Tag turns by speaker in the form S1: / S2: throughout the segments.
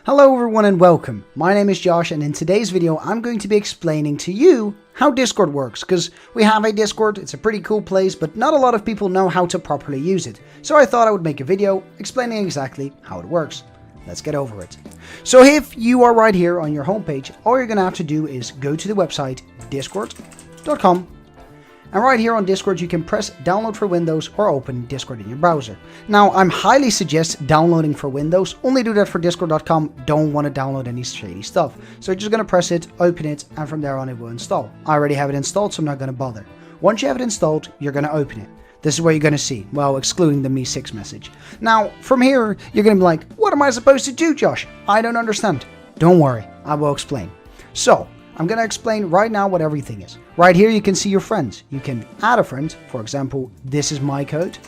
S1: Hello everyone and welcome. My name is Josh, and in today's video I'm going to be explaining to you how Discord works, because we have a Discord. It's a pretty cool place, but not a lot of people know how to properly use it. So I thought I would make a video explaining exactly how it works. Let's get over it. So if you are right here on your homepage, all you're going to have to do is go to the website discord.com. And right here on Discord, you can press download for Windows or open Discord in your browser. Now, I'm highly suggest downloading for Windows. Only do that for discord.com. Don't want to download any shady stuff. So you're just going to press it, open it, and from there on it will install. I already have it installed, so I'm not going to bother. Once you have it installed, you're going to open it. This is what you're going to see, well, excluding the Me6 message. Now, from here, you're going to be like, what am I supposed to do, Josh? I don't understand. Don't worry, I will explain. So, I'm going to explain right now what everything is. Right here, you can see your friends. You can add a friend. For example, this is my code.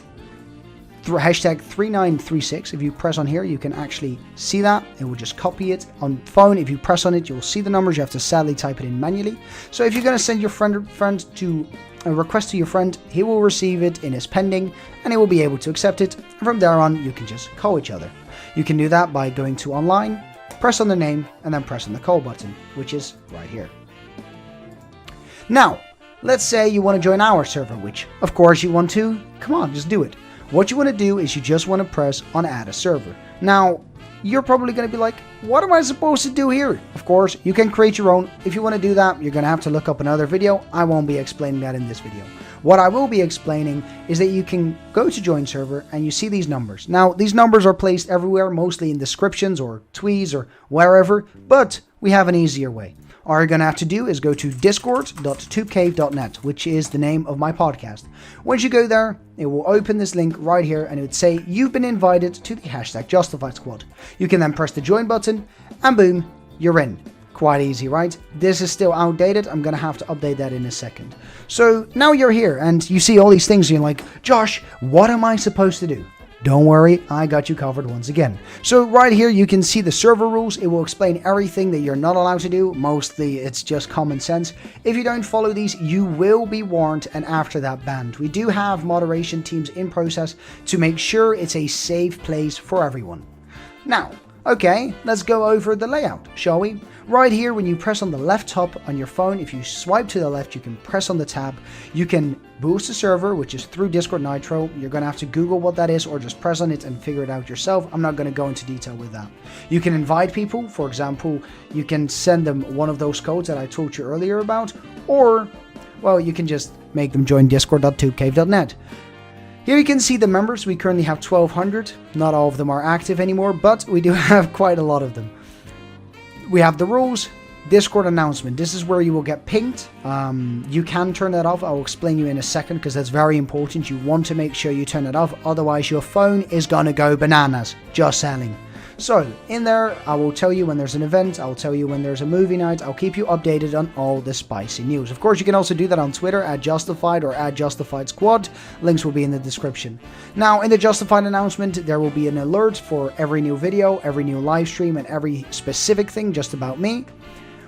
S1: Hashtag 3936. If you press on here, you can actually see that. It will just copy it. On phone, if you press on it, you'll see the numbers. You have to sadly type it in manually. So if you're going to send your friend to a request to your friend, he will receive it in his pending, and he will be able to accept it. And from there on, you can just call each other. You can do that by going to online, press on the name, and then press on the call button, which is right here. Now, let's say you want to join our server, which, of course, you want to. Come on, just do it. What you want to do is you just want to press on add a server. Now, you're probably going to be like, what am I supposed to do here? Of course, you can create your own. If you want to do that, you're going to have to look up another video. I won't be explaining that in this video. What I will be explaining is that you can go to join server and you see these numbers. Now, these numbers are placed everywhere, mostly in descriptions or tweets or wherever, but we have an easier way. All you're going to have to do is go to discord.tubecave.net, which is the name of my podcast. Once you go there, it will open this link right here and it would say you've been invited to the hashtag Joshtified You can then press the join button and boom, you're in. Quite easy, right? This is still outdated. I'm going to have to update that in a second. So now you're here and you see all these things and you're like, Josh, what am I supposed to do? Don't worry, I got you covered once again. So right here you can see the server rules. It will explain everything that you're not allowed to do. Mostly it's just common sense. If you don't follow these, you will be warned and after that banned. We do have moderation teams in process to make sure it's a safe place for everyone. Now, okay, let's go over the layout, shall we? Right here, when you press on the left top on your phone, if you swipe to the left, you can press on the tab. You can boost the server, which is through Discord Nitro. You're going to have to Google what that is or just press on it and figure it out yourself. I'm not going to go into detail with that. You can invite people. For example, you can send them one of those codes that I told you earlier about, or, well, you can just make them join discord.tubecave.net. Here you can see the members. We currently have 1,200. Not all of them are active anymore, but we do have quite a lot of them. We have the rules, Discord announcement. This is where you will get pinged. You can turn that off. I'll explain you in a second because that's very important. You want to make sure you turn it off. Otherwise, your phone is going to go bananas. Just saying. So, in there, I will tell you when there's an event. I'll tell you when there's a movie night. I'll keep you updated on all the spicy news. Of course, you can also do that on Twitter at Joshtified or at Joshtifiedsquad. Links will be in the description. Now, in the Joshtified announcement, there will be an alert for every new video, every new live stream, and every specific thing just about me.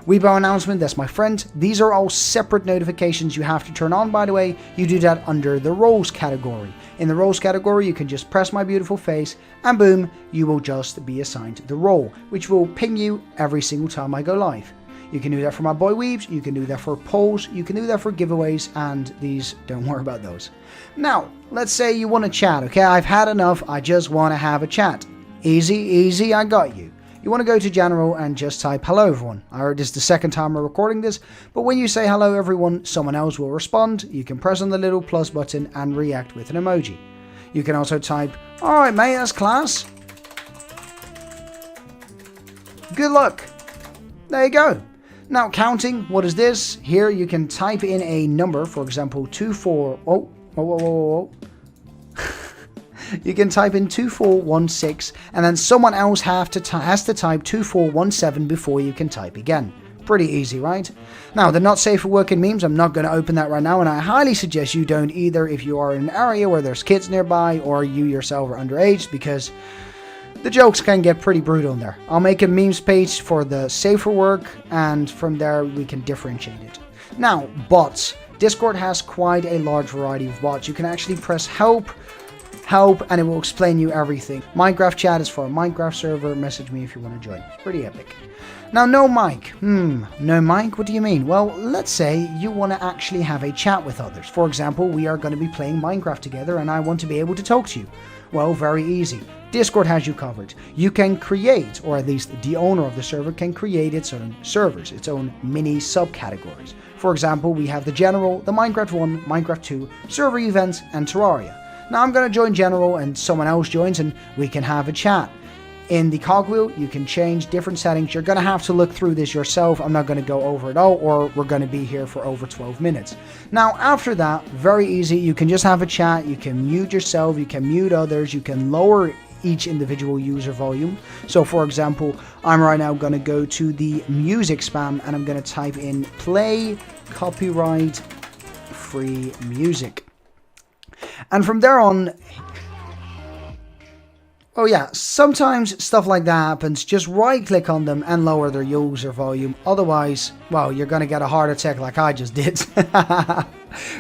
S1: Weibo announcement, that's my friend. These are all separate notifications you have to turn on, by the way. You do that under the roles category. In the roles category, you can just press my beautiful face and boom, you will just be assigned the role, which will ping you every single time I go live. You can do that for my boy Weebs, you can do that for polls, you can do that for giveaways, and these, don't worry about those. Now, let's say you want to chat, okay? I've had enough, I just want to have a chat. Easy, easy, I got you. You want to go to general and just type hello everyone. This is the second time I'm recording this, but when you say hello everyone, someone else will respond. You can press on the little plus button and react with an emoji. You can also type, alright mate, that's class. Good luck. There you go. Now counting, what is this? Here you can type in a number, for example 24, You can type in 2416 and then someone else has to type 2417 before you can type again. Pretty easy, right? Now, the not safe for work in memes, I'm not going to open that right now, and I highly suggest you don't either if you are in an area where there's kids nearby or you yourself are underage, because the jokes can get pretty brutal in there. I'll make a memes page for the safe for work, and from there we can differentiate it. Now, bots. Discord has quite a large variety of bots. You can actually press help help, and it will explain you everything. Minecraft chat is for a Minecraft server. Message me if you want to join. Pretty epic. Now, no mic. No mic? What do you mean? Well, let's say you want to actually have a chat with others. For example, we are going to be playing Minecraft together and I want to be able to talk to you. Well, very easy. Discord has you covered. You can create, or at least the owner of the server can create its own servers, its own mini subcategories. For example, we have the General, the Minecraft 1, Minecraft 2, Server Events, and Terraria. Now I'm going to join General and someone else joins and we can have a chat. In the cogwheel, you can change different settings. You're going to have to look through this yourself. I'm not going to go over it all, or we're going to be here for over 12 minutes. Now, after that, very easy. You can just have a chat. You can mute yourself. You can mute others. You can lower each individual user volume. So, for example, I'm right now going to go to the music spam, and I'm going to type in play copyright free music. And from there on... Oh yeah, sometimes stuff like that happens. Just right click on them and lower their user volume. Otherwise, well, you're gonna get a heart attack like I just did.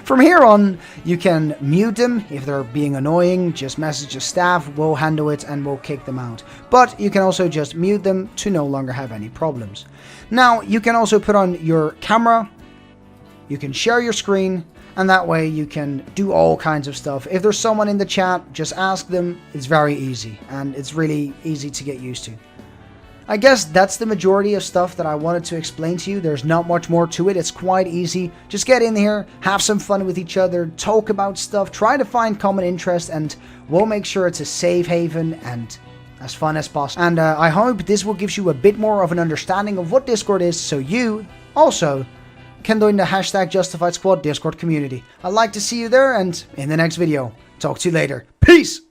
S1: From here on, you can mute them if they're being annoying. Just message the staff, we'll handle it and we'll kick them out. But you can also just mute them to no longer have any problems. Now, you can also put on your camera. You can share your screen. And that way you can do all kinds of stuff. If there's someone in the chat, just ask them. It's very easy. And it's really easy to get used to. I guess that's the majority of stuff that I wanted to explain to you. There's not much more to it. It's quite easy. Just get in here, have some fun with each other, talk about stuff, try to find common interest, and we'll make sure it's a safe haven and as fun as possible. And I hope this will give you a bit more of an understanding of what Discord is, so you also can join the #Joshtified Squad Discord community. I'd like to see you there, and in the next video. Talk to you later. Peace!